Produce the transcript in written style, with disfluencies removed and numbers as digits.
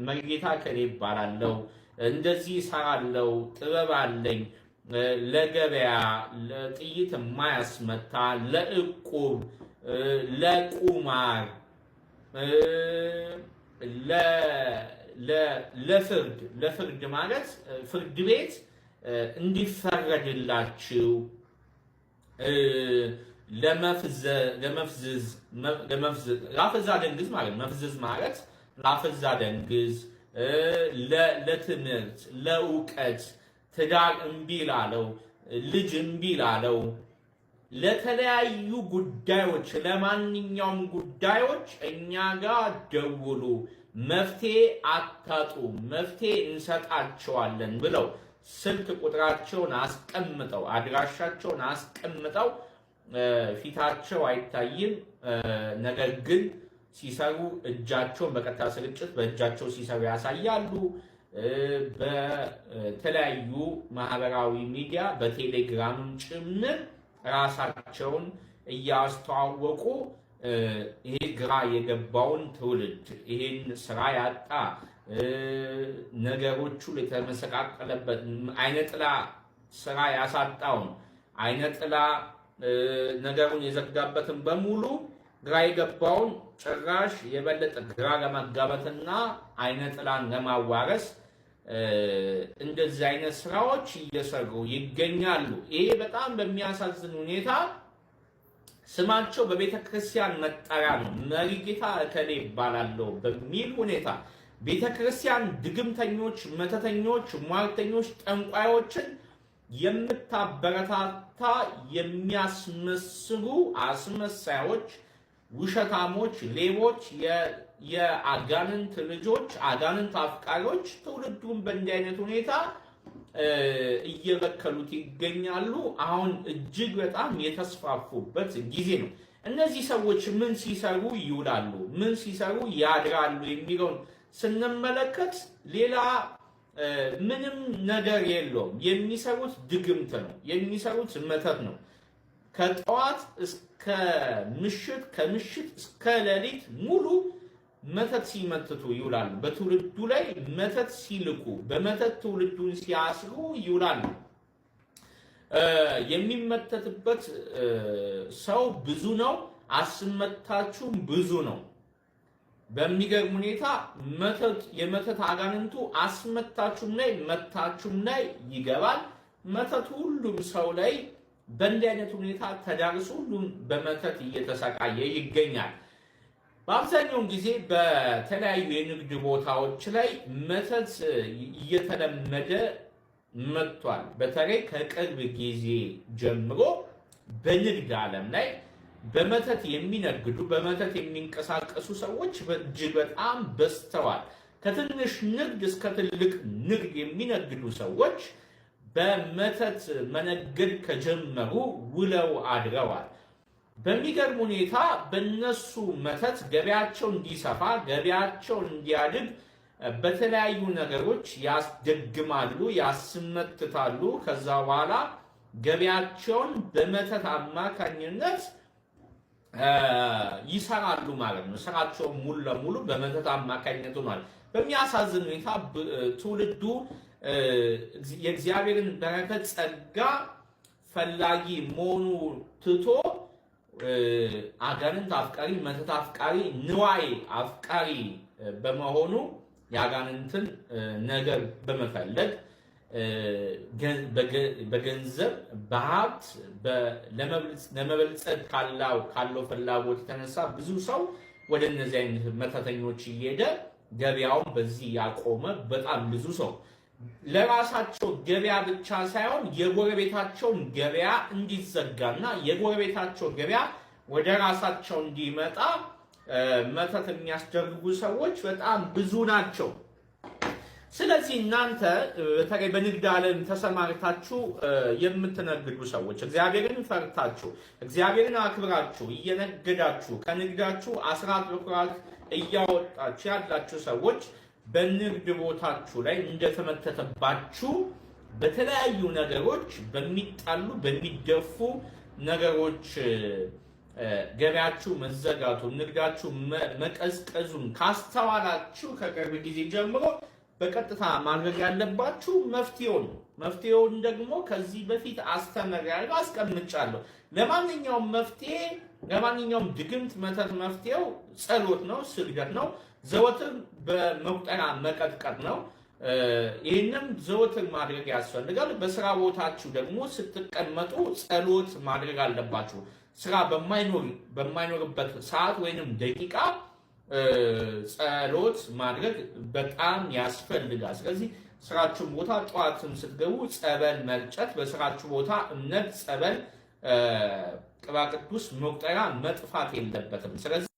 መርጌታ ከሌ ይባላለው፣ እንደዚህ ሰራለው፣ ጥበብ አለኝ፣ ለገበያ ለጥይት የማያስመታ ለእቁብ ለቁማር ለፍርድ ማለት ፍርድ ቤት እንዲፈረድላችሁ ለመፍዘዝ ላፈዛ ደንግዝ ማለት መፍዘዝ ማለት ላፈዛ ደንግዝ ለትምህርት ለእውቀት ትዳር እምቢ ላለው ልጅ እምቢ ላለው ለተለያዩ ጉዳዮች ለማንኛውም ጉዳዮች እኛ ጋር ደውሉ፣ መፍትሄ አታጡ፣ መፍትሄ እንሰጣቸዋለን ብለው ስልክ ቁጥራቸውን አስቀምጠው አድራሻቸውን አስቀምጠው ፊታቸው አይታይም፣ ነገር ግን ሲሰሩ እጃቸውን በቀጥታ ስርጭት በእጃቸው ሲሰሩ ያሳያሉ። በተለያዩ ማህበራዊ ሚዲያ በቴሌግራምም ጭምር ራሳቸውን እያስተዋወቁ ይሄ ግራ የገባውን ትውልድ ይሄን ስራ ያጣ ነገሮቹ የተመሰቃቀለበት አይነጥላ ስራ ያሳጣውን አይነጥላ ነገሩን የዘጋበትን በሙሉ ግራ የገባውን ጭራሽ የበለጠ ግራ ለማጋባትና አይነጥላን ለማዋረስ እንደዚህ አይነት ስራዎች እየሰሩ ይገኛሉ። ይሄ በጣም በሚያሳዝን ሁኔታ ስማቸው በቤተ ክርስቲያን መጠሪያ ነው። መሪጌታ እከሌ ይባላለው በሚል ሁኔታ ቤተ ክርስቲያን ድግምተኞች፣ መተተኞች፣ ሟርተኞች፣ ጠንቋዮችን የምታበረታታ የሚያስመስሉ አስመሳዮች፣ ውሸታሞች፣ ሌቦች፣ የአጋንንት ልጆች፣ አጋንንት አፍቃሪዎች ትውልዱን በእንዲህ አይነት ሁኔታ እየበከሉት ይገኛሉ። አሁን እጅግ በጣም የተስፋፉበት ጊዜ ነው። እነዚህ ሰዎች ምን ሲሰሩ ይውላሉ፣ ምን ሲሰሩ ያድራሉ የሚለውን ስንመለከት ሌላ ምንም ነገር የለውም። የሚሰሩት ድግምት ነው፣ የሚሰሩት መተት ነው። ከጠዋት እስከ ምሽት፣ ከምሽት እስከ ሌሊት ሙሉ መተት ሲመትቱ ይውላሉ። በትውልዱ ላይ መተት ሲልኩ፣ በመተት ትውልዱን ሲያስሩ ይውላሉ። የሚመተትበት ሰው ብዙ ነው፣ አስመታችሁም ብዙ ነው። በሚገርም ሁኔታ የመተት አጋንንቱ አስመታችሁም ላይ መታችሁም ላይ ይገባል። መተቱ ሁሉም ሰው ላይ በእንዲህ አይነት ሁኔታ ተዳርሶ ሁሉም በመተት እየተሰቃየ ይገኛል። በአብዛኛውን ጊዜ በተለያዩ የንግድ ቦታዎች ላይ መተት እየተለመደ መጥቷል። በተለይ ከቅርብ ጊዜ ጀምሮ በንግድ ዓለም ላይ በመተት የሚነግዱ በመተት የሚንቀሳቀሱ ሰዎች እጅግ በጣም በዝተዋል። ከትንሽ ንግድ እስከ ትልቅ ንግድ የሚነግዱ ሰዎች በመተት መነገድ ከጀመሩ ውለው አድረዋል። በሚገርም ሁኔታ በነሱ መተት ገበያቸው እንዲሰፋ ገበያቸው እንዲያድግ በተለያዩ ነገሮች ያስደግማሉ፣ ያስመትታሉ። ከዛ በኋላ ገበያቸውን በመተት አማካኝነት ይሰራሉ ማለት ነው። ስራቸው ሙሉ ለሙሉ በመተት አማካኝነት ሆኗል። በሚያሳዝን ሁኔታ ትውልዱ የእግዚአብሔርን በረከት ጸጋ ፈላጊ መሆኑ ትቶ አጋንንት አፍቃሪ፣ መተት አፍቃሪ፣ ንዋይ አፍቃሪ በመሆኑ የአጋንንትን ነገር በመፈለግ በገንዘብ በሀብት ለመበልጸግ ካለው ፍላጎት የተነሳ ብዙ ሰው ወደ እነዚህ አይነት መተተኞች እየሄደ ገበያውን በዚህ ያቆመ በጣም ብዙ ሰው ለራሳቸው ገበያ ብቻ ሳይሆን የጎረቤታቸውን ገበያ እንዲዘጋና የጎረቤታቸው ገበያ ወደ ራሳቸው እንዲመጣ መተት የሚያስደርጉ ሰዎች በጣም ብዙ ናቸው። ስለዚህ እናንተ በተለይ በንግድ ዓለም ተሰማርታችሁ የምትነግዱ ሰዎች እግዚአብሔርን ፈርታችሁ እግዚአብሔርን አክብራችሁ እየነገዳችሁ ከንግዳችሁ አስራት በኩራት እያወጣችሁ ያላችሁ ሰዎች በንግድ ቦታችሁ ላይ እንደተመተተባችሁ በተለያዩ ነገሮች በሚጣሉ በሚደፉ ነገሮች ገበያችሁ መዘጋቱ ንግዳችሁ መቀዝቀዙን ካስተዋላችሁ ከቅርብ ጊዜ ጀምሮ በቀጥታ ማድረግ ያለባችሁ መፍትሄውን ደግሞ ከዚህ በፊት አስተምሬያለሁ፣ አስቀምጫለሁ። ለማንኛውም መፍትሄ ለማንኛውም ድግምት መተት መፍትሄው ጸሎት ነው፣ ስግደት ነው፣ ዘወትር በመቁጠሪያ መቀጥቀጥ ነው። ይህንም ዘወትር ማድረግ ያስፈልጋል። በስራ ቦታችሁ ደግሞ ስትቀመጡ ጸሎት ማድረግ አለባችሁ። ስራ በማይኖርበት ሰዓት ወይንም ደቂቃ ጸሎት ማድረግ በጣም ያስፈልጋል። ስለዚህ ስራችሁን ቦታ ጠዋትም ስትገቡ ጸበል መርጨት፣ በስራችሁ ቦታ እምነት፣ ጸበል፣ ቅባ ቅዱስ፣ መቁጠሪያ መጥፋት የለበትም። ስለዚህ